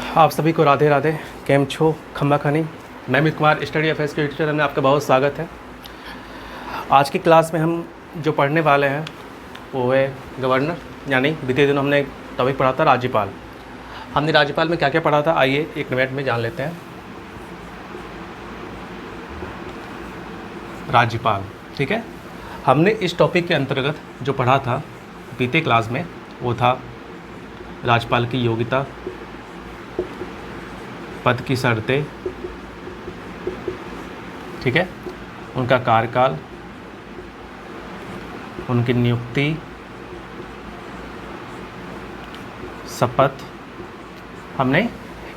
आप सभी को राधे राधे। केम छो खम्बा खानी। मैं अमित कुमार, स्टडी अफेयर्स के यूट्यूब चैनल में आपका बहुत स्वागत है। आज की क्लास में हम जो पढ़ने वाले हैं वो है गवर्नर, यानी बीते दिनों हमने टॉपिक पढ़ा था राज्यपाल। हमने राज्यपाल में क्या क्या पढ़ा था, आइए एक मिनट में जान लेते हैं। राज्यपाल, ठीक है। हमने इस टॉपिक के अंतर्गत जो पढ़ा था बीते क्लास में वो था राज्यपाल की योग्यता, पद की शर्तें, ठीक है, उनका कार्यकाल, उनकी नियुक्ति, शपथ। हमने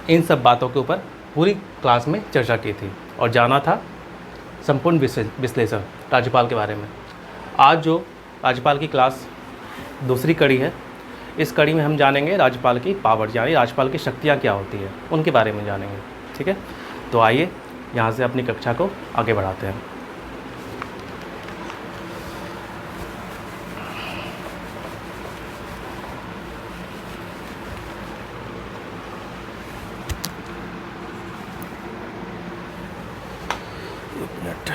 इन सब बातों के ऊपर पूरी क्लास में चर्चा की थी और जाना था संपूर्ण विश्लेषण राज्यपाल के बारे में। आज जो राज्यपाल की क्लास दूसरी कड़ी है, इस कड़ी में हम जानेंगे राज्यपाल की पावर, यानी राज्यपाल की शक्तियाँ क्या होती है उनके बारे में जानेंगे, ठीक है। तो आइए यहाँ से अपनी कक्षा को आगे बढ़ाते हैं। एक मिनट।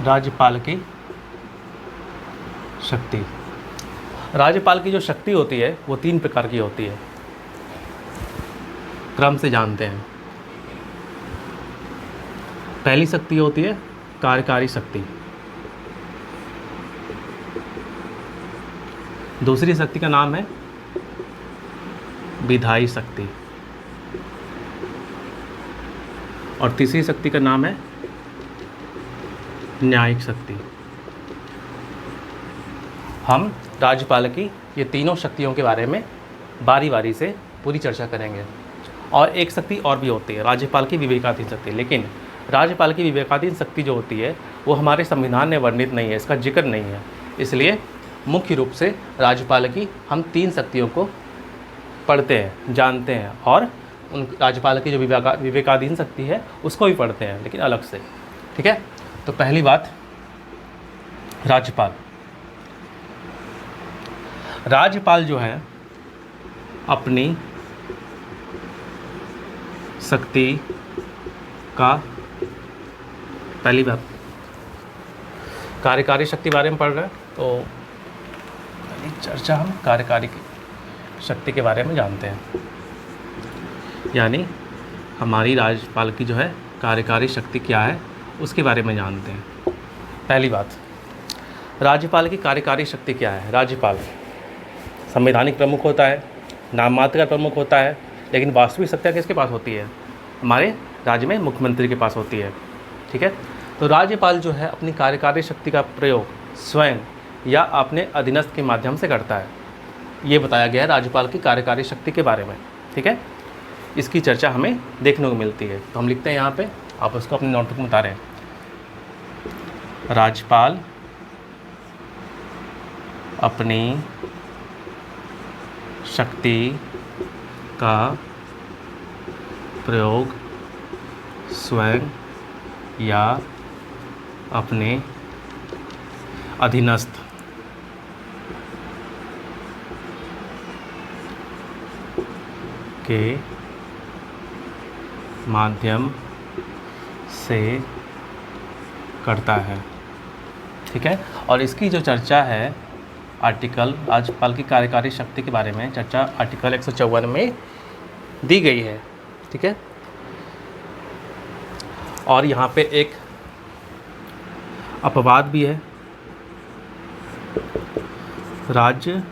राज्यपाल की शक्ति। राज्यपाल की जो शक्ति होती है वो 3 प्रकार की होती है, क्रम से जानते हैं। पहली शक्ति होती है कार्यकारी शक्ति, दूसरी शक्ति का नाम है विधायी शक्ति और तीसरी शक्ति का नाम है न्यायिक शक्ति। हम राज्यपाल की ये तीनों शक्तियों के बारे में बारी बारी से पूरी चर्चा करेंगे। और एक शक्ति और भी होती है, राज्यपाल की विवेकाधीन शक्ति। लेकिन राज्यपाल की विवेकाधीन शक्ति जो होती है वो हमारे संविधान में वर्णित नहीं है, इसका जिक्र नहीं है। इसलिए मुख्य रूप से राज्यपाल की हम 3 शक्तियों को पढ़ते हैं, जानते हैं, और उन राज्यपाल की जो विवेकाधीन शक्ति है उसको भी पढ़ते हैं, लेकिन अलग से, ठीक है। तो पहली बात, राज्यपाल जो है अपनी शक्ति का, पहली बात कार्यकारी शक्ति बारे में पढ़ रहे हैं, तो पहली चर्चा हम कार्यकारी शक्ति के बारे में जानते हैं। यानी हमारी राज्यपाल की जो है कार्यकारी शक्ति क्या है उसके बारे में जानते हैं। पहली बात, राज्यपाल की कार्यकारी शक्ति क्या है। राज्यपाल संवैधानिक प्रमुख होता है, नाम मात्र का प्रमुख होता है, लेकिन वास्तविक सत्ता किसके पास होती है? हमारे राज्य में मुख्यमंत्री के पास होती है, ठीक है। तो राज्यपाल जो है अपनी कार्यकारी शक्ति का प्रयोग स्वयं या अपने अधीनस्थ के माध्यम से करता है। ये बताया गया है राज्यपाल की कार्यकारी शक्ति के बारे में, ठीक है। इसकी चर्चा हमें देखने को मिलती है, तो हम लिखते हैं यहाँ पे, आप उसको अपने नोटबुक में उतारें। राज्यपाल अपनी शक्ति का प्रयोग स्वयं या अपने अधीनस्थ के माध्यम से करता है, ठीक है। और इसकी जो चर्चा है आर्टिकल, राज्यपाल की कार्यकारी शक्ति के बारे में चर्चा आर्टिकल 154 में दी गई है, ठीक है। और यहाँ पे एक अपवाद भी है, राज्यपाल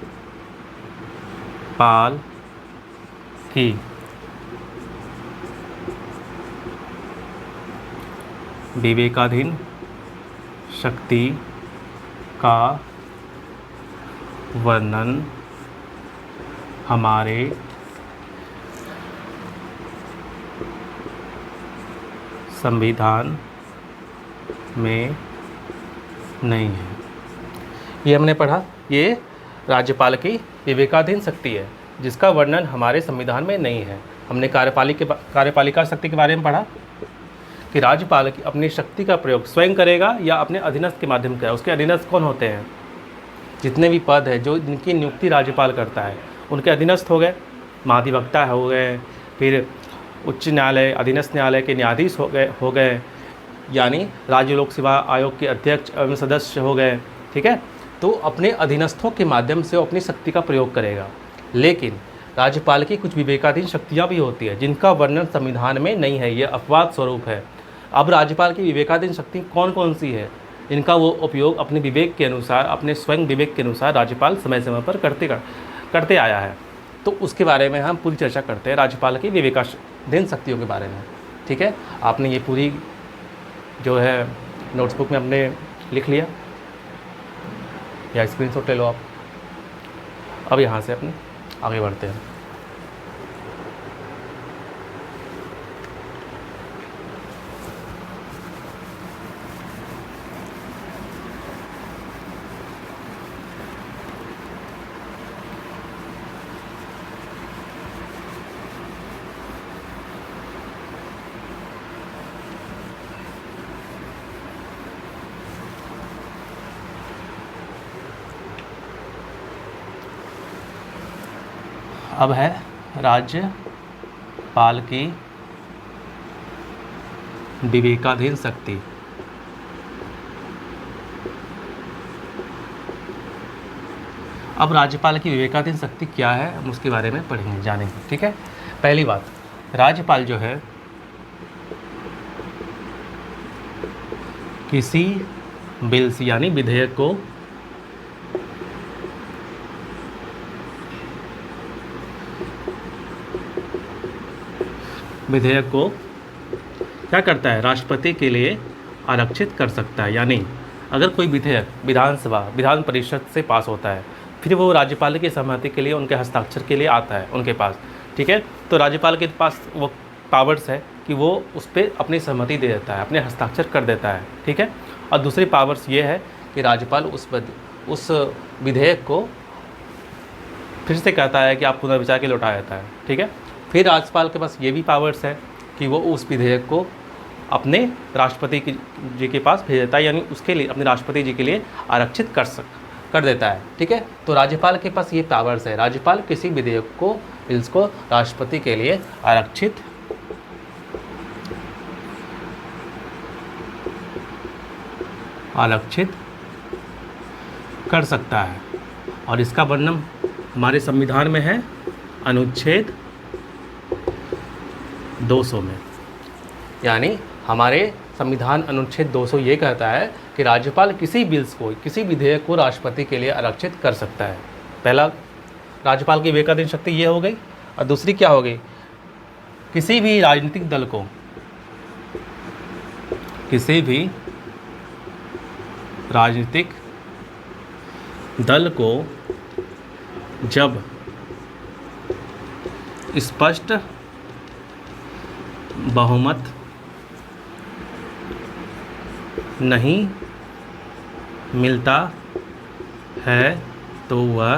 की विवेकाधीन शक्ति का वर्णन हमारे संविधान में नहीं है। ये हमने पढ़ा, ये राज्यपाल की विवेकाधीन शक्ति है जिसका वर्णन हमारे संविधान में नहीं है। हमने कार्यपालिका शक्ति के बारे में पढ़ा कि राज्यपाल की अपनी शक्ति का प्रयोग स्वयं करेगा या अपने अधीनस्थ के माध्यम से। उसके अधीनस्थ कौन होते हैं? जितने भी पद है जो इनकी नियुक्ति राज्यपाल करता है उनके अधीनस्थ हो गए, महाधिवक्ता हो गए, फिर उच्च न्यायालय अधीनस्थ न्यायालय के न्यायाधीश हो गए, यानी राज्य लोक सेवा आयोग के अध्यक्ष एवं सदस्य हो गए। ठीक है, तो अपने अधीनस्थों के माध्यम से वो अपनी शक्ति का प्रयोग करेगा। लेकिन राज्यपाल की कुछ विवेकाधीन शक्तियाँ भी होती है जिनका वर्णन संविधान में नहीं है, ये अपवाद स्वरूप है। अब राज्यपाल की विवेकाधीन शक्ति कौन कौन सी है, इनका वो उपयोग अपने विवेक के अनुसार, अपने स्वयं विवेक के अनुसार राज्यपाल समय समय पर करते आया है। तो उसके बारे में हम पूरी चर्चा करते हैं, राज्यपाल की विवेकाधीन शक्तियों के बारे में। ठीक है, आपने ये पूरी जो है नोट्सबुक में हमने लिख लिया या स्क्रीनशॉट ले लो आप। अब यहाँ से अपने आगे बढ़ते हैं। अब है राज्यपाल की विवेकाधीन शक्ति। अब राज्यपाल की विवेकाधीन शक्ति क्या है, हम उसके बारे में पढ़ेंगे, जानेंगे। ठीक है, पहली बात, राज्यपाल जो है किसी बिल्स यानी विधेयक को क्या करता है, राष्ट्रपति के लिए आरक्षित कर सकता है। यानी अगर कोई विधेयक विधान परिषद से पास होता है, फिर वो राज्यपाल की सहमति के लिए, उनके हस्ताक्षर के लिए आता है उनके पास। ठीक है, तो राज्यपाल के पास वो पावर्स है कि वो उस पर अपनी सहमति दे देता है, अपने हस्ताक्षर कर देता है। ठीक है, और दूसरी पावर्स ये है कि राज्यपाल उस विधेयक को फिर से कहता है कि आप पुनर्विचार के लौटा देता है। ठीक है, फिर राज्यपाल के पास ये भी पावर्स है कि वो उस विधेयक को अपने राष्ट्रपति जी के पास भेज देता है, यानी उसके लिए अपने राष्ट्रपति जी के लिए आरक्षित कर देता है। ठीक है, तो राज्यपाल के पास ये पावर्स है। राज्यपाल किसी विधेयक को, बिल्स को राष्ट्रपति के लिए आरक्षित कर सकता है, और इसका वर्णन हमारे संविधान में है अनुच्छेद 200 में। यानी हमारे संविधान अनुच्छेद 200 ये कहता है कि राज्यपाल किसी बिल्स को, किसी विधेयक को राष्ट्रपति के लिए आरक्षित कर सकता है। पहला राज्यपाल की विवेकाधीन शक्ति ये हो गई, और दूसरी क्या हो गई, किसी भी राजनीतिक दल को जब स्पष्ट बहुमत नहीं मिलता है तो वह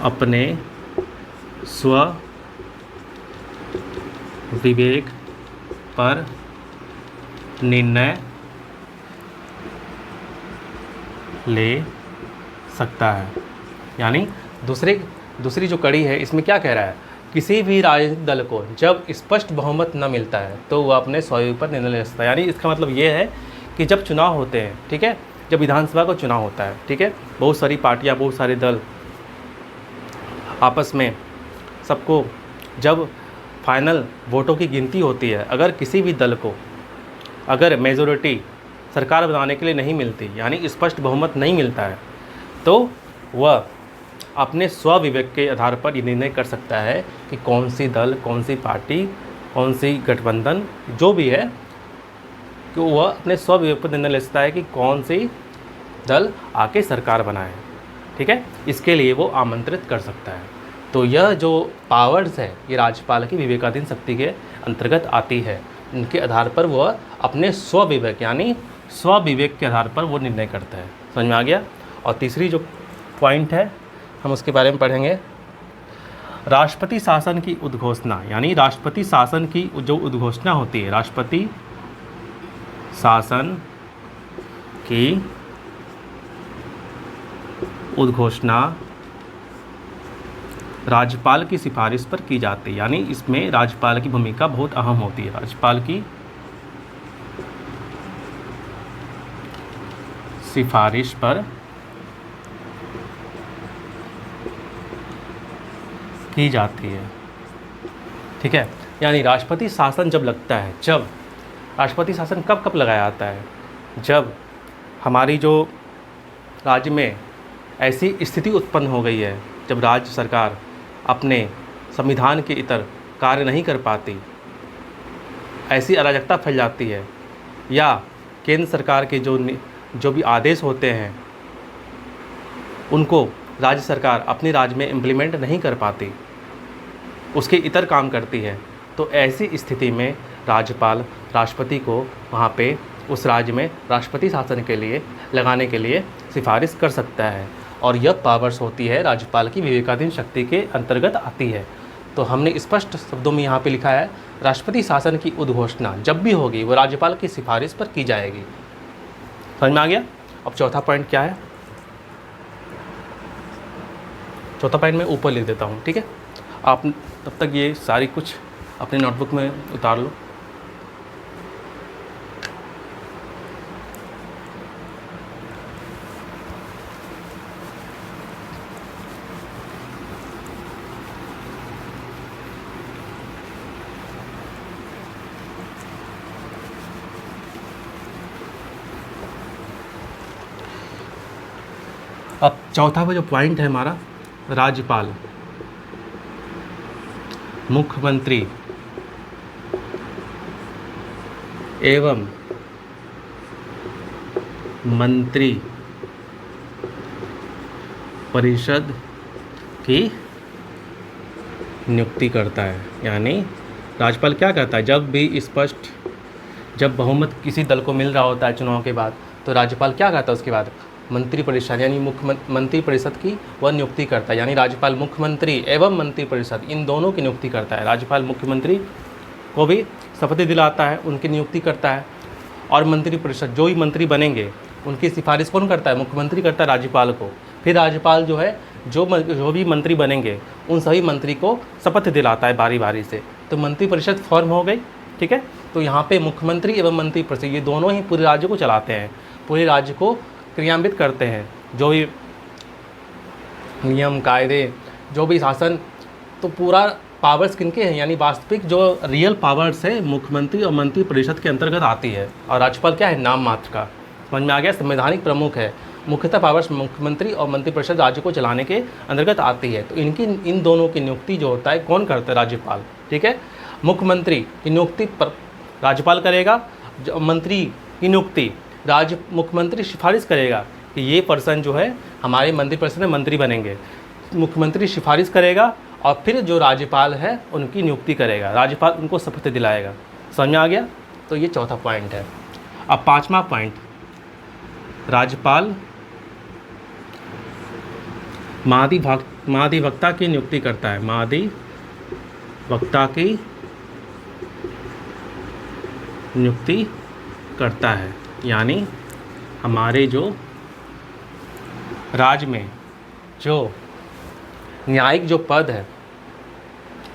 अपने स्व विवेक पर निर्णय ले सकता है। यानी दूसरी जो कड़ी है इसमें क्या कह रहा है, किसी भी राजनीतिक दल को जब स्पष्ट बहुमत न मिलता है तो वह अपने स्वयं पर निर्णय ले सकता है। यानी इसका मतलब ये है कि जब चुनाव होते हैं, ठीक है, जब विधानसभा का चुनाव होता है, ठीक है, बहुत सारी पार्टियां, बहुत सारे दल आपस में सबको जब फाइनल वोटों की गिनती होती है, अगर किसी भी दल को अगर मेजॉरिटी सरकार बनाने के लिए नहीं मिलती, यानी स्पष्ट बहुमत नहीं मिलता है, तो वह अपने स्व विवेक के आधार पर ये निर्णय कर सकता है कि कौन सी दल, कौन सी पार्टी, कौन सी गठबंधन जो भी है, कि वह अपने स्व विवेक पर निर्णय ले सकता है कि कौन सी दल आके सरकार बनाए। ठीक है, इसके लिए वो आमंत्रित कर सकता है। तो यह जो पावर्स है ये राज्यपाल की विवेकाधीन शक्ति के अंतर्गत आती है। इनके आधार पर वह अपने स्व विवेक यानी स्व विवेक के आधार पर वो निर्णय करता है। समझ में आ गया। और तीसरी जो पॉइंट है हम उसके बारे में पढ़ेंगे, राष्ट्रपति शासन की उद्घोषणा, यानी राष्ट्रपति शासन की जो उद्घोषणा होती है, राष्ट्रपति शासन की उद्घोषणा राज्यपाल की सिफारिश पर की जाती है। यानी इसमें राज्यपाल की भूमिका बहुत अहम होती है। राज्यपाल की सिफारिश पर की जाती है, ठीक है। यानी राष्ट्रपति शासन जब लगता है, जब राष्ट्रपति शासन कब कब लगाया जाता है, जब हमारी जो राज्य में ऐसी स्थिति उत्पन्न हो गई है, जब राज्य सरकार अपने संविधान के इतर कार्य नहीं कर पाती, ऐसी अराजकता फैल जाती है, या केंद्र सरकार के जो भी आदेश होते हैं उनको राज्य सरकार अपने राज्य में इम्प्लीमेंट नहीं कर पाती, उसके इतर काम करती है, तो ऐसी स्थिति में राज्यपाल राष्ट्रपति को वहाँ पे उस राज्य में राष्ट्रपति शासन के लिए लगाने के लिए सिफारिश कर सकता है। और यह पावर्स होती है राज्यपाल की विवेकाधीन शक्ति के अंतर्गत आती है। तो हमने स्पष्ट शब्दों में यहाँ पे लिखा है, राष्ट्रपति शासन की उद्घोषणा जब भी होगी वो राज्यपाल की सिफारिश पर की जाएगी। समझ में आ गया? अब चौथा पॉइंट क्या है? चौथा पॉइंट मैं ऊपर लिख देता हूँ, ठीक है। आप तब तक ये सारी कुछ अपने नोटबुक में उतार लो। अब चौथा जो पॉइंट है हमारा, राज्यपाल, मुख्यमंत्री एवं मंत्री परिषद की नियुक्ति करता है। यानी राज्यपाल क्या करता है, जब बहुमत किसी दल को मिल रहा होता है चुनाव के बाद, तो राज्यपाल क्या करता है उसके बाद, मंत्री परिषद यानी मंत्री परिषद की वह नियुक्ति करता है। यानी राज्यपाल मुख्यमंत्री एवं मंत्री परिषद इन दोनों की नियुक्ति करता है। राज्यपाल मुख्यमंत्री को भी शपथ दिलाता है, उनकी नियुक्ति करता है, और मंत्री परिषद जो भी मंत्री बनेंगे उनकी सिफारिश कौन करता है, मुख्यमंत्री करता है राज्यपाल को। फिर राज्यपाल जो है जो भी मंत्री बनेंगे उन सभी मंत्री को शपथ दिलाता है बारी बारी से। तो मंत्री परिषद फॉर्म हो गई, ठीक है। तो यहाँ पे मुख्यमंत्री एवं मंत्री परिषद ये दोनों ही पूरे राज्य को चलाते हैं, पूरे राज्य को क्रियान्वित करते हैं, जो भी नियम कायदे जो भी शासन, तो पूरा पावर्स किनके हैं, यानी वास्तविक जो रियल पावर्स है मुख्यमंत्री और मंत्री परिषद के अंतर्गत आती है। और राज्यपाल क्या है, नाम मात्र का। समझ में आ गया? संवैधानिक प्रमुख है, मुख्यतः पावर्स मुख्यमंत्री और मंत्री परिषद राज्य को चलाने के अंतर्गत आती है। तो इन दोनों की नियुक्ति जो होता है कौन करता है, राज्यपाल, ठीक है। मुख्यमंत्री की नियुक्ति पर राज्यपाल करेगा, मंत्री की नियुक्ति मुख्यमंत्री सिफारिश करेगा कि ये पर्सन जो है हमारे मंत्री परिषद में मंत्री बनेंगे, मुख्यमंत्री सिफारिश करेगा, और फिर जो राज्यपाल है उनकी नियुक्ति करेगा, राज्यपाल उनको शपथ दिलाएगा। समझ में आ गया? तो ये चौथा पॉइंट है। अब पांचवा पॉइंट, राज्यपाल महाधिवक्ता की नियुक्ति करता है। महाधिवक्ता की नियुक्ति करता है, यानी हमारे जो राज्य में जो न्यायिक जो पद है,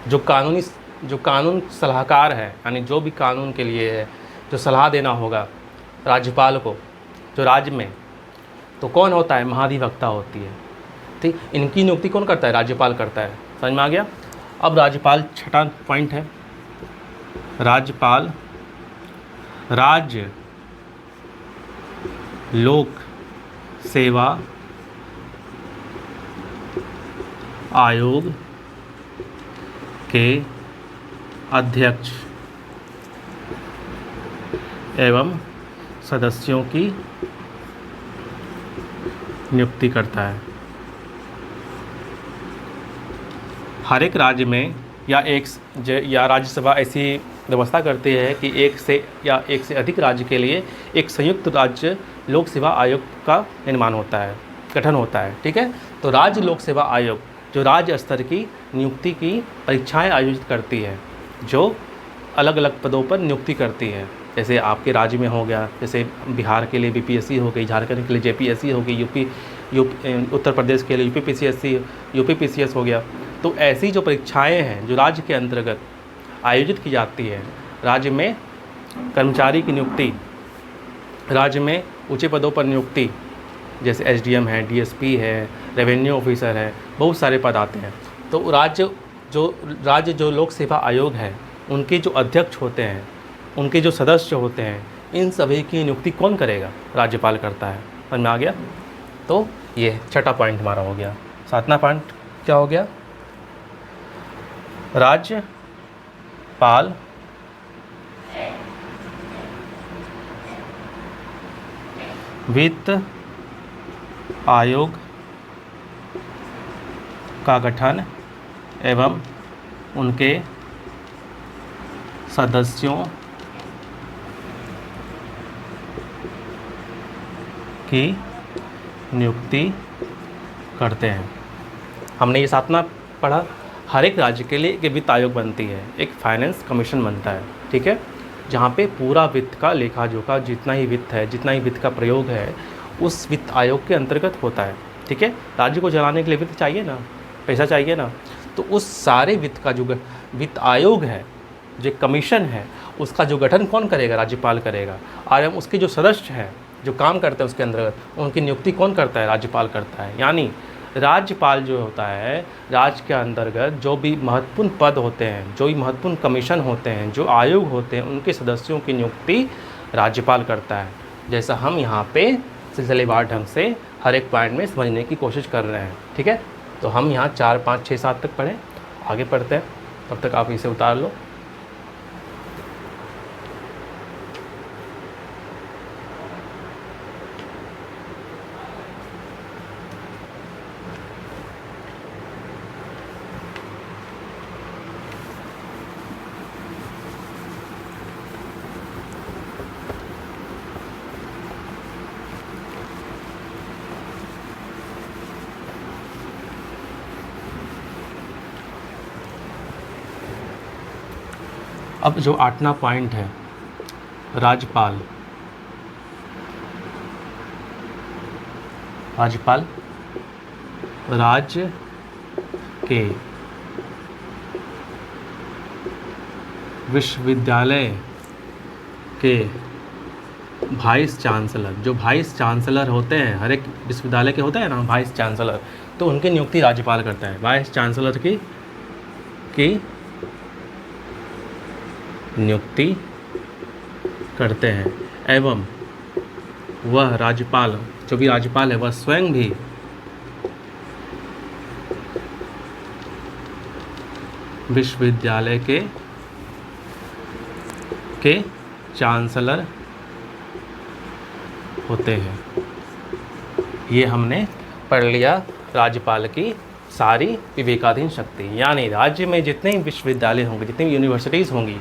जो कानून सलाहकार है, यानी जो भी कानून के लिए है जो सलाह देना होगा राज्यपाल को जो राज्य में, तो कौन होता है, महाधिवक्ता होती है, ठीक। इनकी नियुक्ति कौन करता है, राज्यपाल करता है। समझ में आ गया? अब राज्यपाल, छठा पॉइंट है, राज्यपाल राज्य लोक सेवा आयोग के अध्यक्ष एवं सदस्यों की नियुक्ति करता है। हर एक राज्य में या राज्यसभा ऐसी व्यवस्था करती है कि एक से अधिक राज्य के लिए एक संयुक्त राज्य लोक सेवा आयोग का निर्माण होता है, गठन होता है, ठीक है। तो राज्य लोक सेवा आयोग जो राज्य स्तर की नियुक्ति की परीक्षाएं आयोजित करती है, जो अलग अलग पदों पर नियुक्ति करती है। जैसे आपके राज्य में हो गया, जैसे बिहार के लिए बीपीएससी हो गई, झारखंड के लिए जेपीएससी हो गई, उत्तर प्रदेश के लिए यूपीपीसीएस हो गया। तो ऐसी जो परीक्षाएं हैं जो राज्य के अंतर्गत आयोजित की जाती है, राज्य में कर्मचारी की नियुक्ति, राज्य में ऊंचे पदों पर नियुक्ति, जैसे एसडीएम है, डीएसपी है, रेवेन्यू ऑफिसर है, बहुत सारे पद आते हैं। तो राज्य जो लोक सेवा आयोग है, उनके जो अध्यक्ष होते हैं, उनके जो सदस्य होते हैं, इन सभी की नियुक्ति कौन करेगा? राज्यपाल करता है। समझ में आ गया? तो ये छठा पॉइंट हमारा हो गया। सातवां पॉइंट क्या हो गया? राज्यपाल वित्त आयोग का गठन एवं उनके सदस्यों की नियुक्ति करते हैं। हमने ये सातवां पढ़ा। हर एक राज्य के लिए एक वित्त आयोग बनती है, एक फाइनेंस कमीशन बनता है, ठीक है, जहाँ पे पूरा वित्त का लेखा जोखा, जितना ही वित्त है, जितना ही वित्त का प्रयोग है, उस वित्त आयोग के अंतर्गत होता है, ठीक है। राज्य को चलाने के लिए वित्त चाहिए ना, पैसा चाहिए ना, तो उस सारे वित्त का जो वित्त आयोग है, जो कमीशन है, उसका जो गठन कौन करेगा? राज्यपाल करेगा। और उसके जो सदस्य हैं जो काम करते हैं उसके अंतर्गत, उनकी नियुक्ति कौन करता है? राज्यपाल करता है। यानी राज्यपाल जो होता है, राज्य के अंतर्गत जो भी महत्वपूर्ण पद होते हैं, जो भी महत्वपूर्ण कमीशन होते हैं, जो आयोग होते हैं, उनके सदस्यों की नियुक्ति राज्यपाल करता है। जैसा हम यहाँ पे सिलसिलेवार ढंग से हर एक पॉइंट में समझने की कोशिश कर रहे हैं, ठीक है। तो हम यहाँ 4, 5, 6, 7 तक पढ़ें, आगे पढ़ते हैं, तब तक आप इसे उतार लो। अब जो 8वां पॉइंट है, राज्यपाल राज्य के विश्वविद्यालय के वाइस चांसलर, जो वाइस चांसलर होते हैं, हर एक विश्वविद्यालय के होते हैं ना वाइस चांसलर, तो उनकी नियुक्ति राज्यपाल करता है। वाइस चांसलर की नियुक्ति करते हैं एवं वह राज्यपाल, जो भी राज्यपाल है, वह स्वयं भी विश्वविद्यालय के चांसलर होते हैं। ये हमने पढ़ लिया राज्यपाल की सारी विवेकाधीन शक्ति। यानी राज्य में जितने विश्वविद्यालय होंगे, जितनी यूनिवर्सिटीज़ होंगी,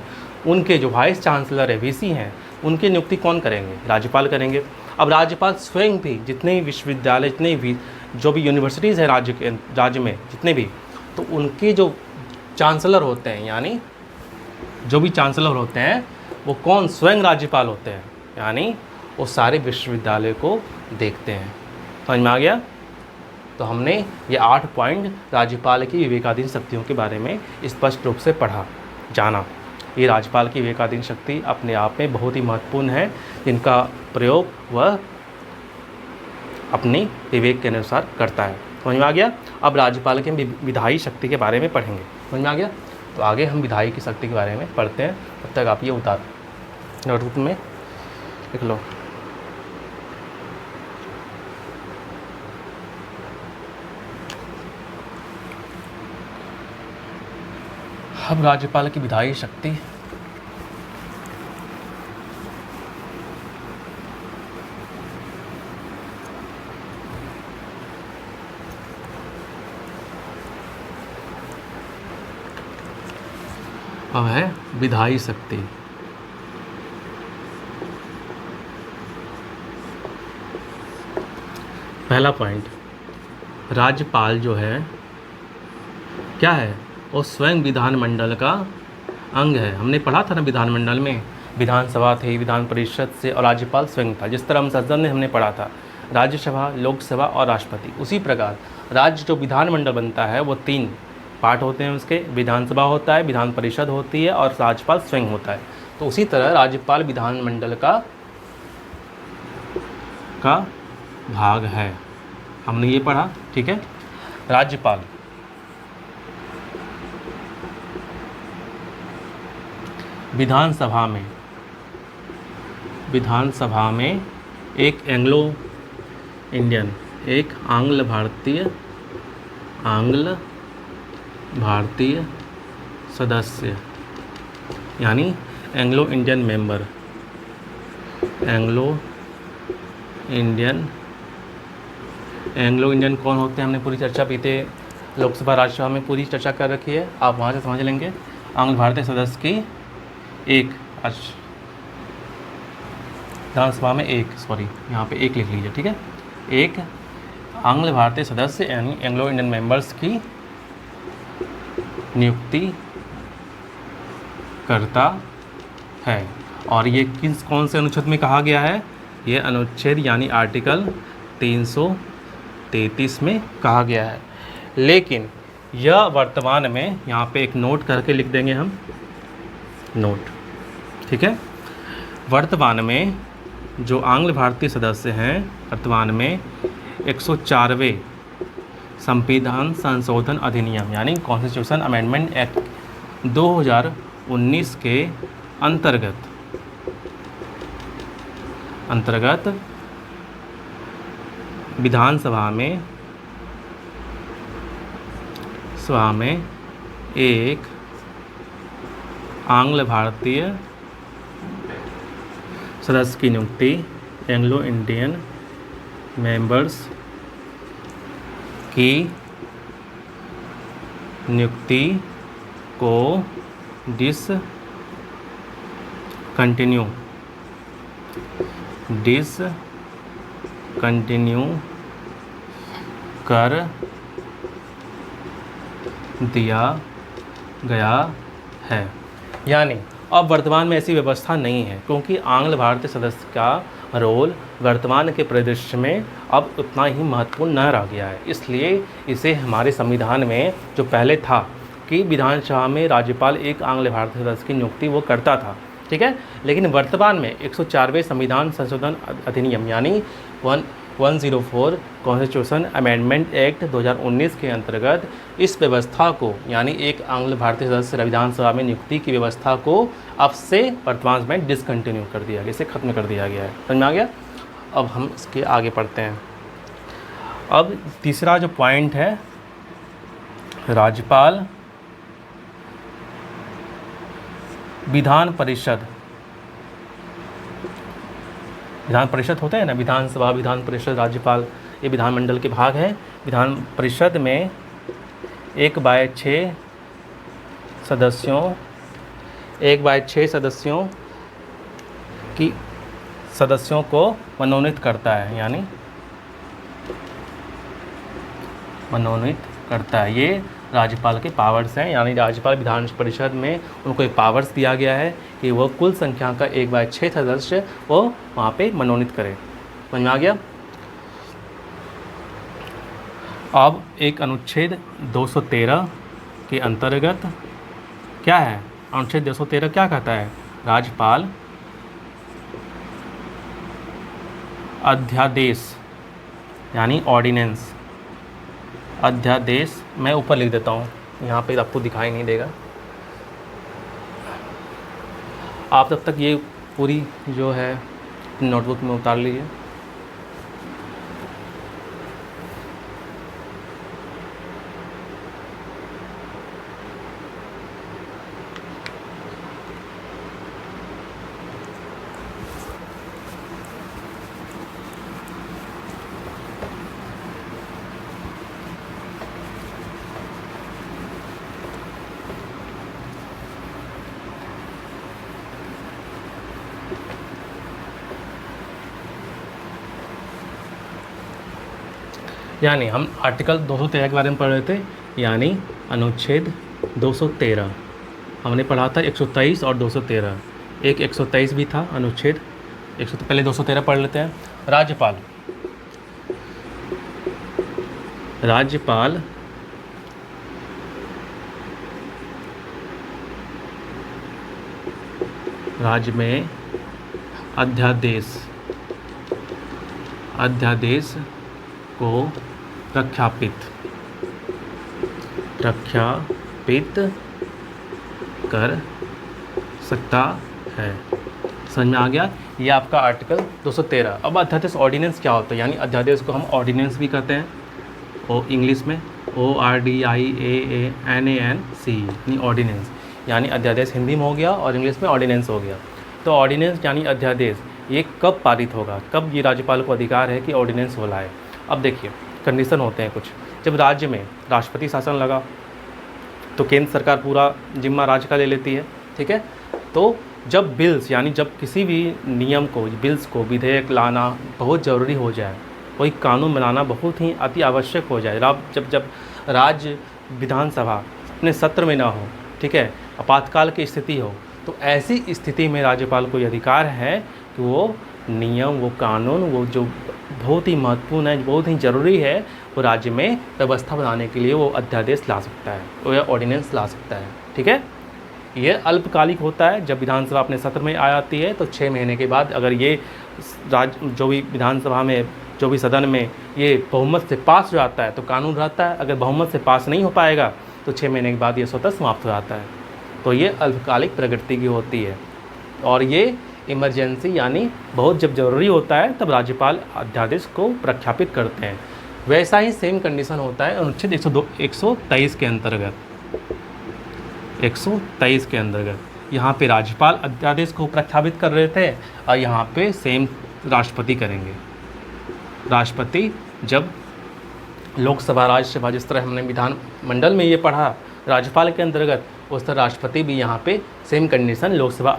उनके जो वाइस चांसलर है, वीसी हैं, उनकी नियुक्ति कौन करेंगे? राज्यपाल करेंगे। अब राज्यपाल स्वयं भी जितने भी विश्वविद्यालय, जितने भी जो भी यूनिवर्सिटीज़ है राज्य में जितने भी, तो उनके जो चांसलर होते हैं, यानी जो भी चांसलर होते हैं, वो कौन? स्वयं राज्यपाल होते हैं। यानी वो सारे विश्वविद्यालय को देखते हैं। समझ में आ गया? तो हमने ये 8 पॉइंट राज्यपाल की विवेकाधीन शक्तियों के बारे में स्पष्ट रूप से पढ़ा, जाना। ये राज्यपाल की विवेकाधीन शक्ति अपने आप में बहुत ही महत्वपूर्ण है, जिनका प्रयोग वह अपनी विवेक के अनुसार करता है। समझ में आ गया? अब राज्यपाल की विधायी शक्ति के बारे में पढ़ेंगे। समझ में आ गया? तो आगे हम विधायी की शक्ति के बारे में पढ़ते हैं। तब तक आप ये उतार नोटबुक में लिख लो। अब राज्यपाल की विधायी शक्ति, अब है विधायी शक्ति। पहला पॉइंट, राज्यपाल जो है क्या है, वो स्वयं विधानमंडल का अंग है। हमने पढ़ा था ना विधानमंडल में विधानसभा थी, विधान परिषद से, और राज्यपाल स्वयं था। जिस तरह हम सदन में हमने पढ़ा था राज्यसभा, लोकसभा और राष्ट्रपति, उसी प्रकार राज्य जो विधानमंडल बनता है वो 3 पार्ट होते हैं उसके। विधानसभा होता है, विधान परिषद होती है और राज्यपाल स्वयं होता है। तो उसी तरह राज्यपाल विधानमंडल का भाग है, हमने ये पढ़ा। ठीक है, राज्यपाल विधानसभा में एक एंग्लो इंडियन, एक आंग्ल भारतीय सदस्य, यानी Anglo Indian member. Anglo Indian कौन होते हैं, हमने पूरी चर्चा पीते लोकसभा राज्यसभा में पूरी चर्चा कर रखी है, आप वहाँ से समझ लेंगे। आंग्ल भारतीय सदस्य की एक, विधानसभा में एक, सॉरी यहाँ पे एक लिख लीजिए। ठीक है, एक आंग्ल भारतीय सदस्य यानी एंग्लो इंडियन मेंबर्स की नियुक्ति करता है। और ये कौन से अनुच्छेद में कहा गया है, ये अनुच्छेद यानी आर्टिकल 333 में कहा गया है। लेकिन यह वर्तमान में, यहाँ पे एक नोट करके लिख देंगे हम, नोट। ठीक है, वर्तमान में जो आंग्ल भारतीय सदस्य हैं, वर्तमान में 104वें संविधान संशोधन अधिनियम यानी कॉन्स्टिट्यूशन अमेंडमेंट एक्ट 2019 के अंतर्गत विधानसभा में एक आंग्ल भारतीय सदस्य की नियुक्ति एंग्लो इंडियन मेंबर्स की नियुक्ति को डिसकंटिन्यू कर दिया गया है। यानी अब वर्तमान में ऐसी व्यवस्था नहीं है, क्योंकि आंग्ल भारतीय सदस्य का रोल वर्तमान के परिदृश्य में अब उतना ही महत्वपूर्ण न रह गया है। इसलिए इसे हमारे संविधान में जो पहले था कि विधानसभा में राज्यपाल एक आंग्ल भारतीय सदस्य की नियुक्ति वो करता था, ठीक है, लेकिन वर्तमान में 104वें संविधान संशोधन अधिनियम यानी 104 कॉन्स्टिट्यूशन अमेंडमेंट एक्ट 2019 के अंतर्गत इस व्यवस्था को, यानी एक आंग्ल भारतीय सदस्य विधानसभा में नियुक्ति की व्यवस्था को अब से वर्तमान में डिसकंटिन्यू कर दिया गया, इसे खत्म कर दिया गया है। समझ में आ गया? अब हम इसके आगे पढ़ते हैं। अब तीसरा जो पॉइंट है, राज्यपाल विधान परिषद होते हैं ना, विधानसभा, विधान परिषद, राज्यपाल, ये विधानमंडल के भाग है। विधान परिषद में 1/6 सदस्यों को मनोनीत करता है, यानी मनोनीत करता है। ये राज्यपाल के पावर्स हैं, यानी राज्यपाल विधान परिषद में उनको एक पावर्स दिया गया है कि वो कुल संख्या का 1/6 सदस्य वो वहाँ पे मनोनीत करें। समझ में आ गया? अब एक अनुच्छेद 213 के अंतर्गत क्या है, अनुच्छेद 213 क्या कहता है, राज्यपाल अध्यादेश यानी ऑर्डिनेंस, अध्यादेश, मैं ऊपर लिख देता हूँ, यहाँ पे आपको दिखाई नहीं देगा, आप तब तक ये पूरी जो है नोटबुक में उतार लीजिए। यानी हम आर्टिकल 213 के बारे में पढ़ रहे थे, यानी अनुच्छेद 213, हमने पढ़ा था 123 और 213, एक 123 भी था अनुच्छेद 100, पहले 213 पढ़ लेते हैं। राज्यपाल, राज्यपाल राज्य में अध्यादेश, अध्यादेश को प्रख्यापित कर सकता है। समझ में आ गया? ये आपका आर्टिकल 213। अब अध्यादेश ऑर्डिनेंस क्या होता है, यानी अध्यादेश को हम ऑर्डिनेंस भी कहते हैं, और इंग्लिश में ORDINANC, यानी ऑर्डिनेंस, यानी अध्यादेश हिंदी में हो गया और इंग्लिश में ऑर्डिनेंस हो गया। तो ऑर्डिनेंस यानी अध्यादेश, ये कब पारित होगा, कब ये राज्यपाल को अधिकार है कि ऑर्डिनेंस हो लाए। अब देखिए कंडीशन होते हैं कुछ। जब राज्य में राष्ट्रपति शासन लगा तो केंद्र सरकार पूरा जिम्मा राज्य का ले लेती है, ठीक है। तो जब बिल्स, यानी जब किसी भी नियम को, बिल्स को, विधेयक लाना बहुत ज़रूरी हो जाए, कोई कानून बनाना बहुत ही अति आवश्यक हो जाए, जब राज्य विधानसभा अपने सत्र में ना हो, ठीक है, आपातकाल की स्थिति हो, तो ऐसी स्थिति में राज्यपाल को ये अधिकार है कि वो नियम, वो कानून, वो जो बहुत ही महत्वपूर्ण है, बहुत ही ज़रूरी है, वो राज्य में व्यवस्था बनाने के लिए वो अध्यादेश ला सकता है, वो या ऑर्डिनेंस ला सकता है, ठीक है। ये अल्पकालिक होता है, जब विधानसभा अपने सत्र में आ जाती है तो 6 महीने के बाद अगर ये जो भी विधानसभा में, जो भी सदन में ये बहुमत से पास हो जाता है तो कानून रहता है, अगर बहुमत से पास नहीं हो पाएगा तो 6 महीने के बाद ये स्वतः समाप्त हो जाता है। तो ये अल्पकालिक प्रकृति की होती है, और ये इमरजेंसी यानी बहुत जब ज़रूरी होता है तब राज्यपाल अध्यादेश को प्रख्यापित करते हैं। वैसा ही सेम कंडीशन होता है अनुच्छेद 123 के अंतर्गत, 123 के अंतर्गत यहाँ पे राज्यपाल अध्यादेश को प्रख्यापित कर रहे थे, और यहाँ पे सेम राष्ट्रपति करेंगे। राष्ट्रपति जब लोकसभा, राज्यसभा, जिस तरह हमने विधान मंडल में ये पढ़ा राज्यपाल के अंतर्गत, उस तरह राष्ट्रपति भी यहाँ पे सेम कंडीशन, लोकसभा,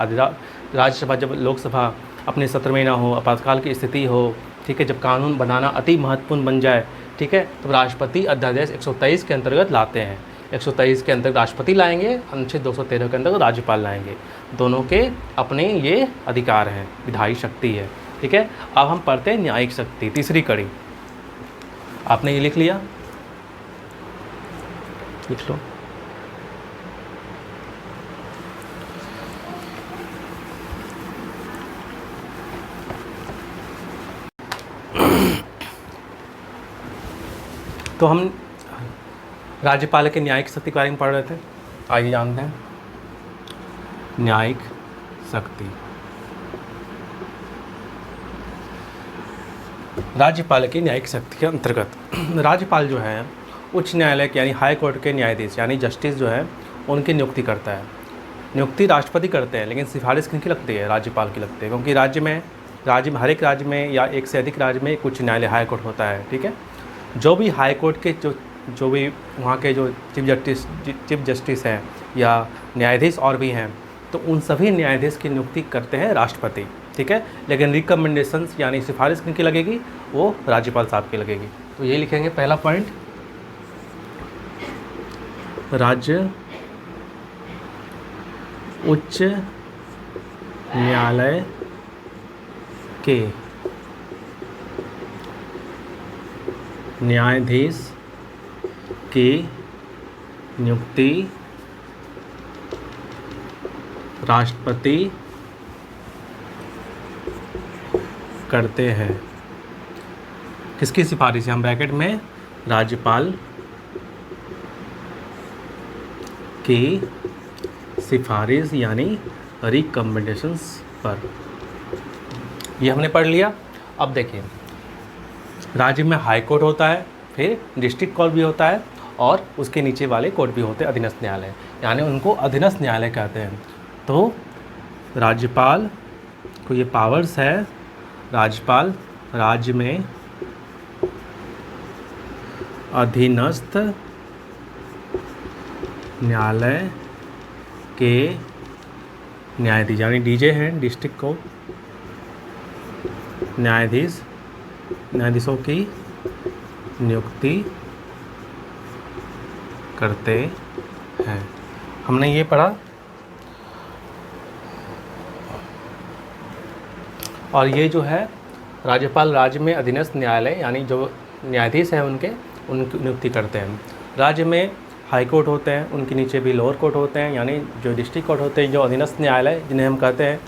राज्यसभा, जब लोकसभा अपने सत्र में ना हो, आपातकाल की स्थिति हो, ठीक है, जब कानून बनाना अति महत्वपूर्ण बन जाए, ठीक है, तो राष्ट्रपति अध्यादेश 123 के अंतर्गत लाते हैं। 123 के अंतर्गत राष्ट्रपति लाएंगे, अनुच्छेद 213 के अंतर्गत राज्यपाल लाएंगे। दोनों के अपने ये अधिकार हैं, विधायी शक्ति है, ठीक है। अब हम पढ़ते हैं न्यायिक शक्ति, तीसरी कड़ी। आपने ये लिख लिया, लिख लो। तो हम राज्यपाल के न्यायिक शक्ति के बारे में पढ़ रहे थे, आइए जानते हैं न्यायिक शक्ति। राज्यपाल की न्यायिक शक्ति के अंतर्गत राज्यपाल जो है उच्च न्यायालय के यानी हाई कोर्ट के न्यायाधीश यानी जस्टिस जो है उनकी नियुक्ति करता है। नियुक्ति राष्ट्रपति करते हैं, लेकिन सिफारिश किनकी लगती है? राज्यपाल की लगती है, क्योंकि राज्य में हर एक राज्य में या एक से अधिक राज्य में कुछ न्यायालय हाई कोर्ट होता है, ठीक है। जो भी हाई कोर्ट के जो भी वहाँ के जो चीफ जस्टिस हैं या न्यायाधीश और भी हैं, तो उन सभी न्यायाधीश की नियुक्ति करते हैं राष्ट्रपति, ठीक है। लेकिन रिकमेंडेशंस यानी सिफारिश किनकी लगेगी? वो राज्यपाल साहब की लगेगी। तो ये लिखेंगे पहला पॉइंट, राज्य उच्च न्यायालय के न्यायाधीश की नियुक्ति राष्ट्रपति करते हैं। किसकी सिफारिश? हम ब्रैकेट में राज्यपाल की सिफारिश यानी रिकमेंडेशंस पर। ये हमने पढ़ लिया। अब देखिए, राज्य में हाई कोर्ट होता है, फिर डिस्ट्रिक्ट कोर्ट भी होता है, और उसके नीचे वाले कोर्ट भी होते हैं, अधीनस्थ न्यायालय, यानी उनको अधीनस्थ न्यायालय कहते हैं। तो राज्यपाल को ये पावर्स है, राज्यपाल राज्य में अधीनस्थ न्यायालय के न्यायाधीश यानी डीजे हैं, डिस्ट्रिक्ट कोर्ट न्यायाधीशों की नियुक्ति करते हैं। हमने ये पढ़ा। और ये जो है राज्यपाल राज्य में अधीनस्थ न्यायालय यानी जो न्यायाधीश हैं उनकी नियुक्ति करते हैं। राज्य में हाई कोर्ट होते हैं, उनके नीचे भी लोअर कोर्ट होते हैं, यानी जो डिस्ट्रिक्ट कोर्ट होते हैं, जो अधीनस्थ न्यायालय जिन्हें हम कहते हैं।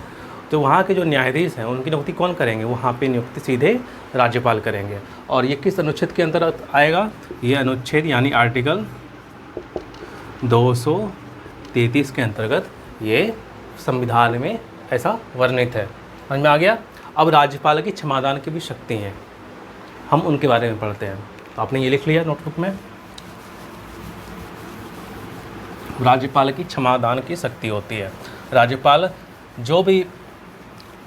तो वहाँ के जो न्यायाधीश हैं उनकी नियुक्ति कौन करेंगे? वहाँ पे नियुक्ति सीधे राज्यपाल करेंगे। और ये किस अनुच्छेद के अंतर्गत आएगा? ये अनुच्छेद यानी आर्टिकल 233 के अंतर्गत ये संविधान में ऐसा वर्णित है। समझ में आ गया? अब राज्यपाल की क्षमादान की भी शक्ति हैं, हम उनके बारे में पढ़ते हैं। तो आपने ये लिख लिया नोटबुक में। राज्यपाल की क्षमादान की शक्ति होती है। राज्यपाल जो भी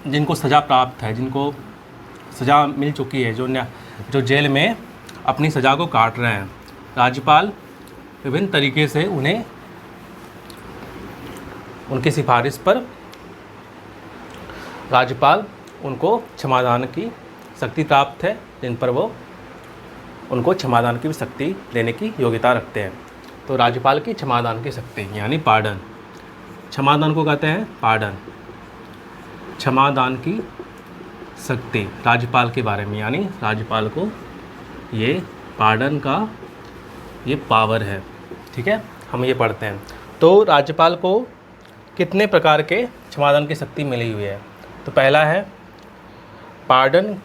जिनको सज़ा प्राप्त है, जिनको सज़ा मिल चुकी है, जो जेल में अपनी सज़ा को काट रहे हैं, राज्यपाल विभिन्न तरीके से उन्हें उनकी सिफारिश पर राज्यपाल उनको क्षमादान की शक्ति प्राप्त है, जिन पर वो उनको क्षमादान की शक्ति देने की योग्यता रखते हैं। तो राज्यपाल की क्षमादान की शक्ति यानी पार्डन, क्षमादान को कहते हैं पार्डन। क्षमादान की शक्ति राज्यपाल के बारे में, यानी राज्यपाल को ये पार्डन का ये पावर है। ठीक है, हम ये पढ़ते हैं। तो राज्यपाल को कितने प्रकार के क्षमादान की शक्ति मिली हुई है? तो पहला है पार्डन,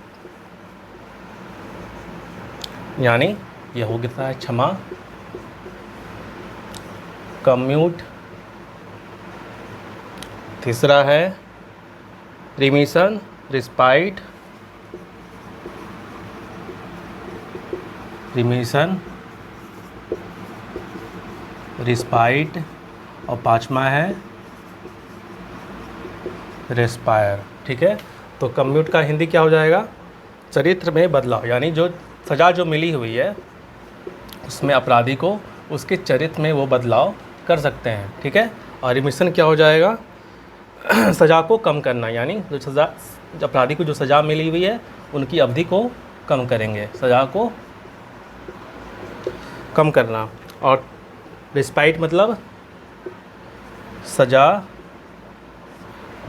यानी यह हो गया है क्षमा, कम्यूट। तीसरा है रिमिशन, रिस्पाइट, रिमिशन, रिस्पाइट। और पांचवा है रेस्पायर। ठीक है, तो कम्यूट का हिंदी क्या हो जाएगा? चरित्र में बदलाव, यानी जो सज़ा जो मिली हुई है उसमें अपराधी को उसके चरित्र में वो बदलाव कर सकते हैं। ठीक है, और रिमिशन क्या हो जाएगा? सज़ा को कम करना, यानी जो सज़ा अपराधी को जो सज़ा मिली हुई है उनकी अवधि को कम करेंगे, सज़ा को कम करना। और रिस्पाइट मतलब सज़ा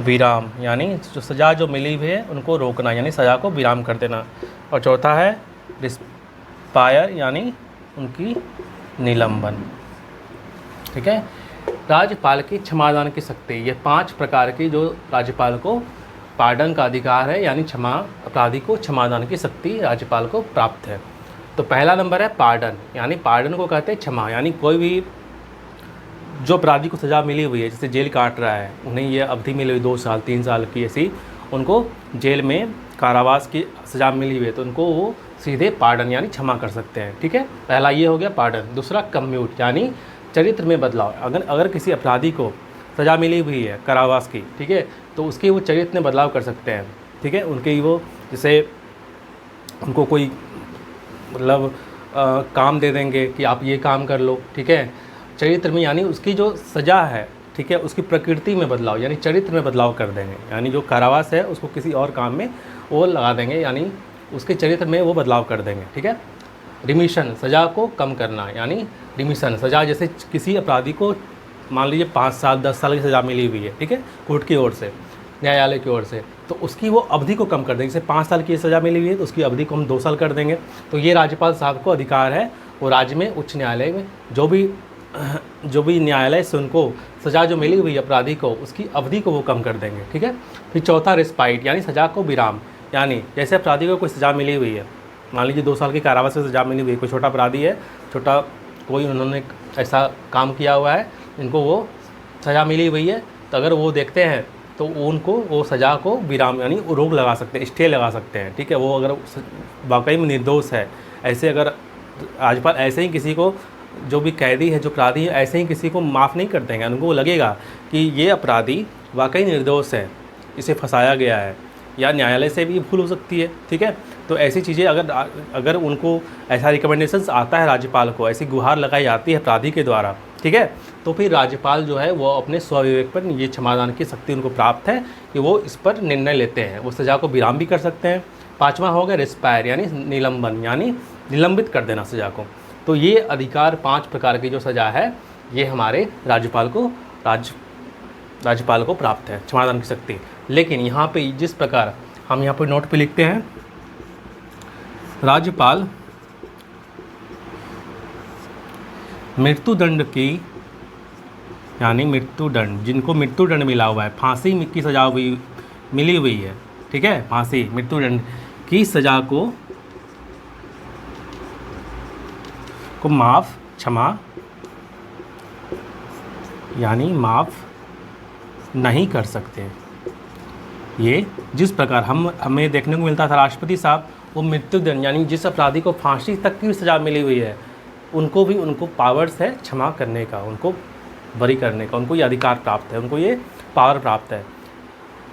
विराम, यानी जो सज़ा जो मिली हुई है उनको रोकना, यानी सज़ा को विराम कर देना। और चौथा है रिस्पायर, यानी उनकी निलंबन। ठीक है, राज्यपाल की क्षमादान की शक्ति, ये 5 प्रकार की जो राज्यपाल को पार्डन का अधिकार है, यानी क्षमा, अपराधी को क्षमादान की शक्ति राज्यपाल को प्राप्त है। तो पहला नंबर है पार्डन, यानी पार्डन को कहते हैं क्षमा, यानी कोई भी जो अपराधी को सज़ा मिली हुई है, जैसे जेल काट रहा है, उन्हें ये अवधि मिली हुई 2 साल 3 साल की, ऐसी उनको जेल में कारावास की सज़ा मिली हुई है, तो उनको वो सीधे पार्डन यानी क्षमा कर सकते हैं। ठीक है, पहला ये हो गया पार्डन। दूसरा कम्यूट, यानी चरित्र में बदलाव। अगर किसी अपराधी को सज़ा मिली हुई है कारावास की, ठीक है, तो उसके वो चरित्र में बदलाव कर सकते हैं। ठीक है, उनके वो जैसे उनको कोई मतलब काम दे देंगे कि आप ये काम कर लो। ठीक है, चरित्र में, यानी उसकी जो सज़ा है, ठीक है, उसकी प्रकृति में बदलाव, यानी चरित्र में बदलाव कर देंगे, यानी जो कारावास है उसको किसी और काम में वो लगा देंगे, यानी उसके चरित्र में वो बदलाव कर देंगे। ठीक है, रिमिशन, सज़ा को कम करना, यानी रिमिशन सज़ा, जैसे किसी अपराधी को मान लीजिए 5 साल 10 साल की सज़ा मिली हुई है, ठीक है, कोर्ट की ओर से, न्यायालय की ओर से, तो उसकी वो अवधि को कम कर देंगे। जैसे 5 साल की सज़ा मिली हुई है तो उसकी अवधि को हम 2 साल कर देंगे। तो ये राज्यपाल साहब को अधिकार है, वो राज्य में उच्च न्यायालय में जो भी न्यायालय से उनको सज़ा जो मिली हुई अपराधी को, उसकी अवधि को वो कम कर देंगे। ठीक है, फिर चौथा रिस्पाइट, यानी सज़ा को विराम, यानी जैसे अपराधी को कोई सज़ा मिली हुई है, मान लीजिए 2 साल की कारावास से सज़ा मिली हुई है, कोई छोटा अपराधी है, छोटा कोई उन्होंने ऐसा काम किया हुआ है इनको वो सज़ा मिली हुई है, तो अगर वो देखते हैं तो उनको वो सज़ा को विराम यानी रोक लगा सकते हैं, स्टे लगा सकते हैं। ठीक है, वो अगर वाकई में निर्दोष है, ऐसे अगर राज्यपाल ऐसे ही किसी को, जो भी कैदी है, जो अपराधी है, ऐसे ही किसी को माफ़ नहीं कर देंगे। उनको लगेगा कि ये अपराधी वाकई निर्दोष है, इसे फंसाया गया है, या न्यायालय से भी भूल हो सकती है। ठीक है, तो ऐसी चीज़ें अगर उनको ऐसा रिकमेंडेशंस आता है राज्यपाल को, ऐसी गुहार लगाई जाती है अपराधी के द्वारा, ठीक है, तो फिर राज्यपाल जो है वो अपने स्वविवेक पर ये क्षमादान की शक्ति उनको प्राप्त है कि वो इस पर निर्णय लेते हैं, वो सज़ा को विराम भी कर सकते हैं। 5वां हो गया रिस्पायर, यानी निलंबन, यानी निलंबित कर देना सज़ा को। तो ये अधिकार 5 प्रकार की जो सज़ा है ये हमारे राज्यपाल को प्राप्त है, क्षमादान की शक्ति। लेकिन यहाँ पे जिस प्रकार हम यहाँ पे नोट पे लिखते हैं, राज्यपाल मृत्युदंड की, यानी मृत्युदंड, जिनको मृत्युदंड मिला हुआ है, फांसी की सज़ा मिली हुई है, ठीक है, फांसी मृत्युदंड की सज़ा को माफ़, क्षमा, यानी माफ़ नहीं कर सकते। ये जिस प्रकार हमें देखने को मिलता था, राष्ट्रपति साहब वो मृत्युदंड, यानी जिस अपराधी को फांसी तक की सज़ा मिली हुई है उनको पावर्स है क्षमा करने का, उनको बरी करने का, उनको ये अधिकार प्राप्त है, उनको ये पावर प्राप्त है।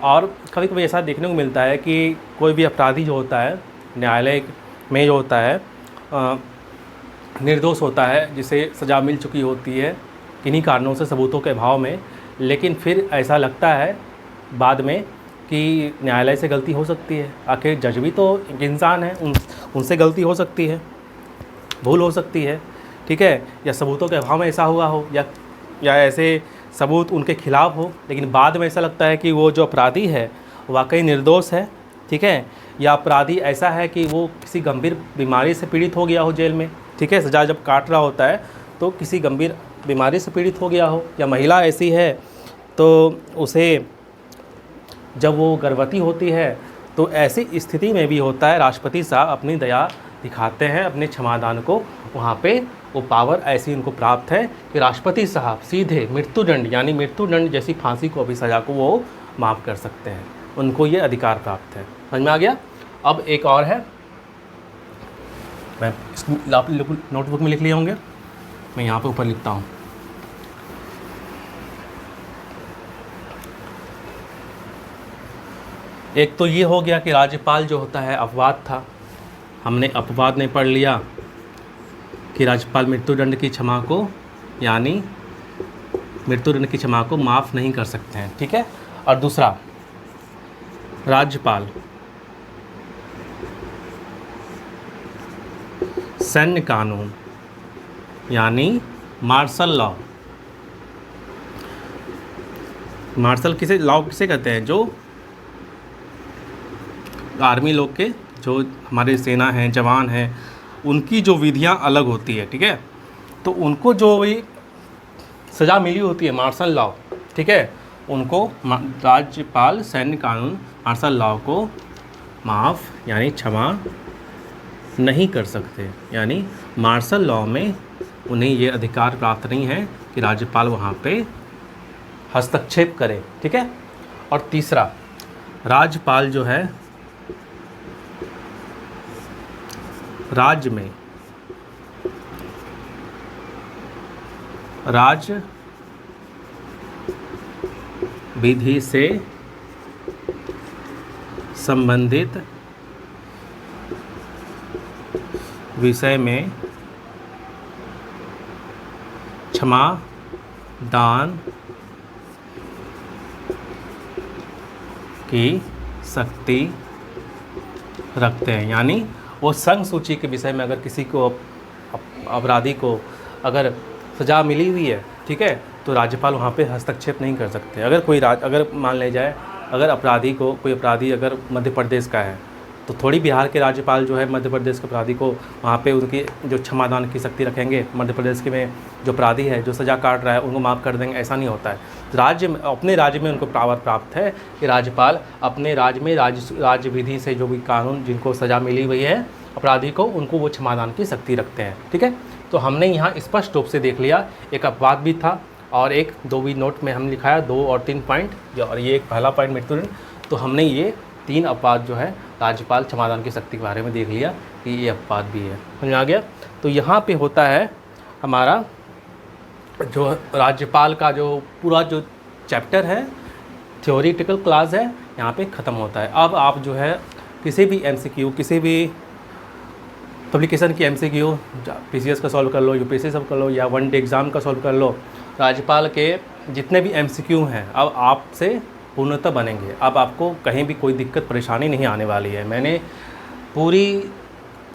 और कभी कभी ऐसा देखने को मिलता है कि कोई भी अपराधी जो होता है न्यायालय में जो होता है निर्दोष होता है, जिसे सज़ा मिल चुकी होती है किन्हीं कारणों से, सबूतों के अभाव में, लेकिन फिर ऐसा लगता है बाद में कि न्यायालय से गलती हो सकती है, आखिर जज भी तो एक इंसान है, उनसे गलती हो सकती है, भूल हो सकती है, ठीक है, या सबूतों के अभाव में ऐसा हुआ हो, या ऐसे सबूत उनके खिलाफ हो, लेकिन बाद में ऐसा लगता है कि वो जो अपराधी है वाकई निर्दोष है, ठीक है, या अपराधी ऐसा है कि वो किसी गंभीर बीमारी से पीड़ित हो गया हो जेल में, ठीक है, सज़ा जब काट रहा होता है तो किसी गंभीर बीमारी से पीड़ित हो गया हो, या महिला ऐसी है तो उसे जब वो गर्भवती होती है, तो ऐसी स्थिति में भी होता है राष्ट्रपति साहब अपनी दया दिखाते हैं, अपने क्षमादान को, वहाँ पे वो पावर ऐसी उनको प्राप्त है कि राष्ट्रपति साहब सीधे मृत्युदंड, यानी मृत्युदंड जैसी फांसी को भी सज़ा को वो माफ़ कर सकते हैं, उनको ये अधिकार प्राप्त है। समझ में आ गया। अब एक और है, मैं आप नोटबुक में लिख लिए होंगे, मैं यहाँ पे ऊपर लिखता हूँ। एक तो ये हो गया कि राज्यपाल जो होता है अपवाद था, हमने अपवाद में पढ़ लिया कि राज्यपाल मृत्युदंड की क्षमा को, यानी मृत्युदंड की क्षमा को माफ़ नहीं कर सकते हैं, ठीक है। और दूसरा, राज्यपाल सैन्य कानून यानी मार्शल लॉ, मार्शल लॉ किसे कहते हैं, जो आर्मी लोग के, जो हमारे सेना हैं, जवान हैं, उनकी जो विधियां अलग होती है, ठीक है, तो उनको जो भी सज़ा मिली होती है मार्शल लॉ, ठीक है, उनको राज्यपाल सैन्य कानून मार्शल लॉ को माफ़ यानी क्षमा नहीं कर सकते, यानी मार्शल लॉ में उन्हें ये अधिकार प्राप्त नहीं है कि राज्यपाल वहाँ पे हस्तक्षेप करे, ठीक है। और तीसरा, राज्यपाल जो है राज्य में राज्य विधि से संबंधित विषय में क्षमा दान की शक्ति रखते हैं, यानी वो संघ सूची के विषय में अगर किसी को अपराधी को अगर सज़ा मिली हुई है, ठीक है, तो राज्यपाल वहाँ पे हस्तक्षेप नहीं कर सकते। अगर मान ले जाए, अगर कोई अपराधी अगर मध्य प्रदेश का है, तो थोड़ी बिहार के राज्यपाल जो है मध्य प्रदेश के अपराधी को वहाँ पे उनकी जो क्षमादान की शक्ति रखेंगे, मध्य प्रदेश के में जो अपराधी है जो सज़ा काट रहा है उनको माफ़ कर देंगे, ऐसा नहीं होता है। अपने राज्य में उनको पावर प्राप्त है कि राज्यपाल अपने राज्य में राज्य विधि से जो भी कानून जिनको सज़ा मिली हुई है अपराधी को, उनको वो क्षमादान की शक्ति रखते हैं, ठीक है। तो हमने यहाँ स्पष्ट रूप से देख लिया, एक अपवाद भी था और एक दो भी नोट में हम लिखाया 2 और 3 पॉइंट, और ये एक पहला पॉइंट मृत्युदंड। तो हमने ये 3 अपवाद जो है राज्यपाल क्षमादान की शक्ति के बारे में देख लिया कि ये अपवाद भी है, समझ आ गया। तो यहाँ पे होता है हमारा जो राज्यपाल का जो पूरा जो चैप्टर है, थ्योरेटिकल क्लास है, यहाँ पे ख़त्म होता है। अब आप जो है किसी भी MCQ, किसी भी पब्लिकेशन की MCQ PCS का सॉल्व कर लो, UPSC सब कर लो, या 1 डे एग्ज़ाम का सॉल्व कर लो, राज्यपाल के जितने भी MCQ हैं अब आपसे पूर्णतः बनेंगे। अब आपको कहीं भी कोई दिक्कत परेशानी नहीं आने वाली है। मैंने पूरी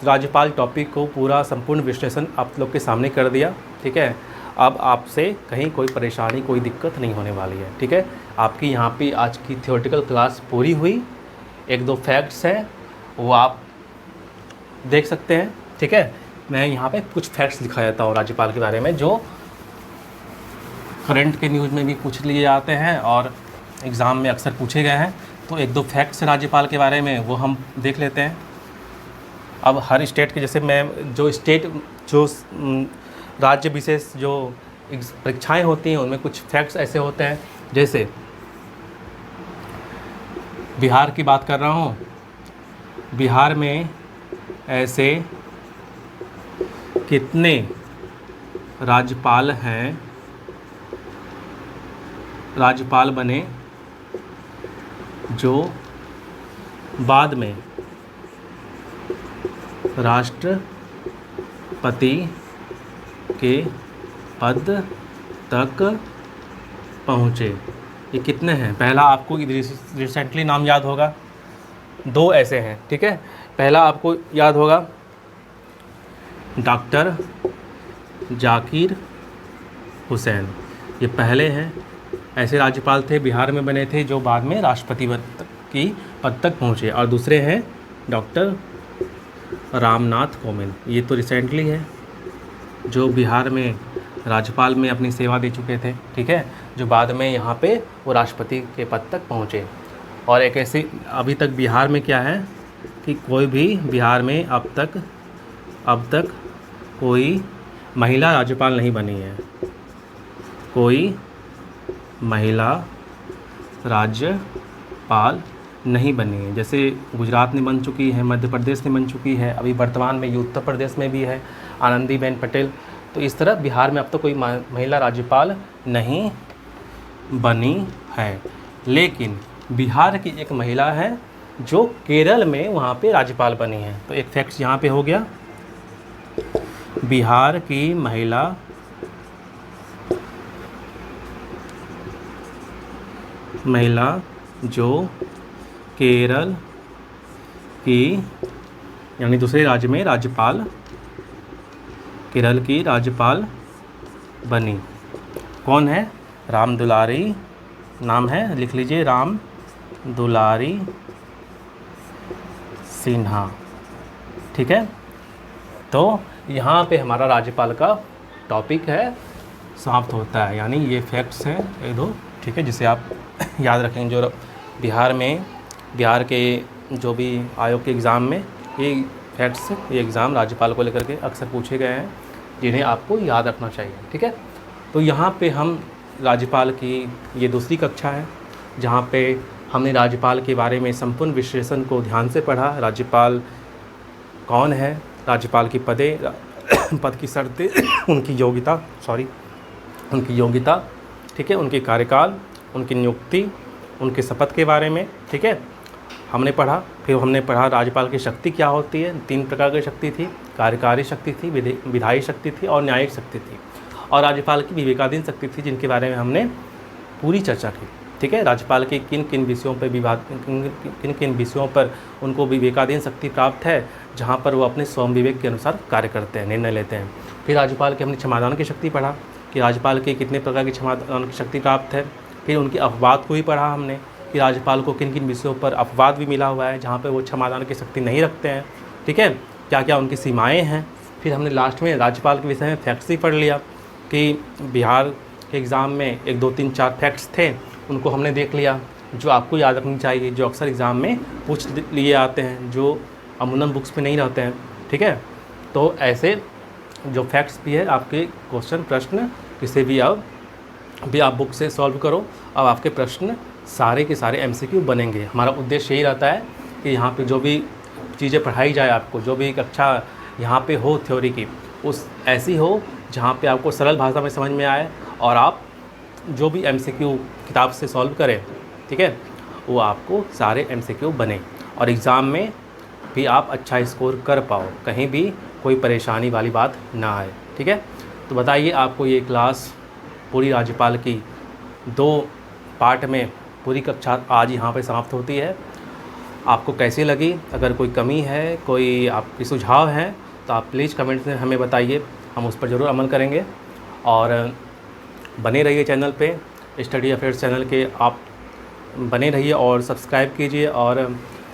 राज्यपाल टॉपिक को पूरा संपूर्ण विश्लेषण आप लोग के सामने कर दिया। ठीक है, अब आपसे कहीं कोई परेशानी, कोई दिक्कत नहीं होने वाली है। ठीक है, आपकी यहाँ पे आज की थियोरेटिकल क्लास पूरी हुई। एक दो फैक्ट्स हैं वो आप देख सकते हैं। ठीक है, मैं यहाँ पे कुछ फैक्ट्स दिखा देता हूँ राज्यपाल के बारे में, जो करंट के न्यूज़ में भी पूछ लिए जाते हैं और एग्ज़ाम में अक्सर पूछे गए हैं। तो एक दो फैक्ट्स राज्यपाल के बारे में वो हम देख लेते हैं। अब हर स्टेट के, जैसे मैं जो राज्य विशेष जो परीक्षाएं होती हैं उनमें कुछ फैक्ट्स ऐसे होते हैं। जैसे बिहार की बात कर रहा हूँ, बिहार में ऐसे कितने राज्यपाल हैं, राज्यपाल बने जो बाद में राष्ट्रपति के पद तक पहुँचे। ये कितने हैं? पहला आपको रिसेंटली नाम याद होगा, दो ऐसे हैं। ठीक है, पहला आपको याद होगा डॉक्टर जाकिर हुसैन। ये पहले हैं ऐसे राज्यपाल थे, बिहार में बने थे, जो बाद में राष्ट्रपति की पद तक पहुँचे। और दूसरे हैं डॉक्टर रामनाथ कोविंद। ये तो रिसेंटली है, जो बिहार में राज्यपाल में अपनी सेवा दे चुके थे। ठीक है, जो बाद में यहाँ पे वो राष्ट्रपति के पद तक पहुँचे। और एक ऐसी अभी तक बिहार में क्या है कि कोई भी बिहार में अब तक कोई महिला राज्यपाल नहीं बनी है। कोई महिला राज्यपाल नहीं बनी है। जैसे गुजरात में बन चुकी है, मध्य प्रदेश में बन चुकी है, अभी वर्तमान में उत्तर प्रदेश में भी है आनंदीबेन पटेल। तो इस तरह बिहार में अब तक कोई महिला राज्यपाल नहीं बनी है। लेकिन बिहार की एक महिला है जो केरल में वहाँ पे राज्यपाल बनी है। तो एक फैक्ट यहाँ पे हो गया, बिहार की महिला जो केरल की यानी दूसरे राज्य में केरल की राज्यपाल बनी, कौन है? राम दुलारी नाम है, लिख लीजिए, राम दुलारी सिन्हा। ठीक है, तो यहाँ पे हमारा राज्यपाल का टॉपिक है समाप्त होता है। यानी ये फैक्ट्स हैं एक दो, ठीक है, जिसे आप याद रखेंगे। जो बिहार के जो भी आयोग के एग्ज़ाम में ये फैक्ट्स, ये एग्ज़ाम राज्यपाल को लेकर के अक्सर पूछे गए हैं, जिन्हें आपको याद रखना चाहिए। ठीक है, तो यहाँ पे हम राज्यपाल की ये दूसरी कक्षा है, जहाँ पे हमने राज्यपाल के बारे में संपूर्ण विश्लेषण को ध्यान से पढ़ा। राज्यपाल कौन है, राज्यपाल की पद की शर्तें, उनकी योग्यता, ठीक है, उनके कार्यकाल, उनकी नियुक्ति, उनके शपथ के बारे में। ठीक है, हमने पढ़ा। फिर हमने पढ़ा राज्यपाल की शक्ति क्या होती है। 3 प्रकार की शक्ति थी, कार्यकारी शक्ति थी, विधायी शक्ति थी और न्यायिक शक्ति थी। और राज्यपाल की विवेकाधीन शक्ति थी, जिनके बारे में हमने पूरी चर्चा की। ठीक है, राज्यपाल के किन किन विषयों पर उनको विवेकाधीन शक्ति प्राप्त है, जहाँ पर वो अपने स्वयं विवेक के अनुसार कार्य करते हैं, निर्णय लेते हैं। फिर राज्यपाल की हमने क्षमादान की शक्ति पढ़ा कि राज्यपाल के कितने प्रकार की क्षमादान की शक्ति प्राप्त है। फिर उनकी अपवाद को भी पढ़ा हमने कि राज्यपाल को किन किन विषयों पर अपवाद भी मिला हुआ है, जहाँ पर वो क्षमादान की शक्ति नहीं रखते हैं। ठीक है, क्या क्या उनकी सीमाएँ हैं। फिर हमने लास्ट में राज्यपाल के विषय में फैक्ट्स ही पढ़ लिया कि बिहार के एग्ज़ाम में 1 2 3 4 फैक्ट्स थे, उनको हमने देख लिया, जो आपको याद रखनी चाहिए, जो अक्सर एग्ज़ाम में पूछ लिए आते हैं, जो अमूमन बुक्स में नहीं रहते हैं। ठीक है, तो ऐसे जो फैक्ट्स भी है, आपके प्रश्न किसी भी आप बुक से सॉल्व करो, अब आपके प्रश्न सारे के सारे MCQ बनेंगे। हमारा उद्देश्य यही रहता है कि यहाँ पे जो भी चीज़ें पढ़ाई जाए, आपको जो भी कक्षा यहाँ पे हो थ्योरी की, उस ऐसी हो जहाँ पे आपको सरल भाषा में समझ में आए और आप जो भी MCQ किताब से सॉल्व करें, ठीक है, वो आपको सारे MCQ बने और एग्ज़ाम में भी आप अच्छा स्कोर कर पाओ, कहीं भी कोई परेशानी वाली बात ना आए। ठीक है, तो बताइए, आपको ये क्लास पूरी राज्यपाल की 2 पार्ट में पूरी कक्षा आज यहाँ पे समाप्त होती है। आपको कैसी लगी। अगर कोई कमी है, कोई आपकी सुझाव हैं, तो आप प्लीज़ कमेंट्स में हमें बताइए, हम उस पर ज़रूर अमल करेंगे। और बने रहिए चैनल पे, स्टडी अफेयर्स चैनल के आप बने रहिए और सब्सक्राइब कीजिए और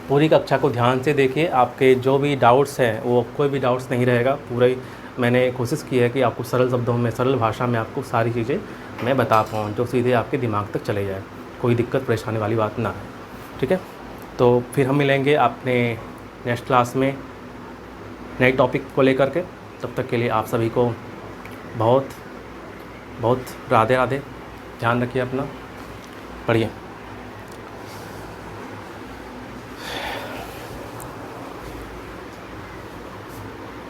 पूरी कक्षा को ध्यान से देखिए। आपके जो भी डाउट्स हैं, वो कोई भी डाउट्स नहीं रहेगा। पूरे मैंने कोशिश की है कि आपको सरल शब्दों में, सरल भाषा में आपको सारी चीज़ें मैं बता पाऊँ, जो सीधे आपके दिमाग तक चले जाए, कोई दिक्कत परेशानी वाली बात ना है। ठीक है, तो फिर हम मिलेंगे अपने नेक्स्ट क्लास में नए टॉपिक को लेकर के। तब तक के लिए आप सभी को बहुत बहुत राधे राधे। ध्यान रखिए अपना, पढ़िए।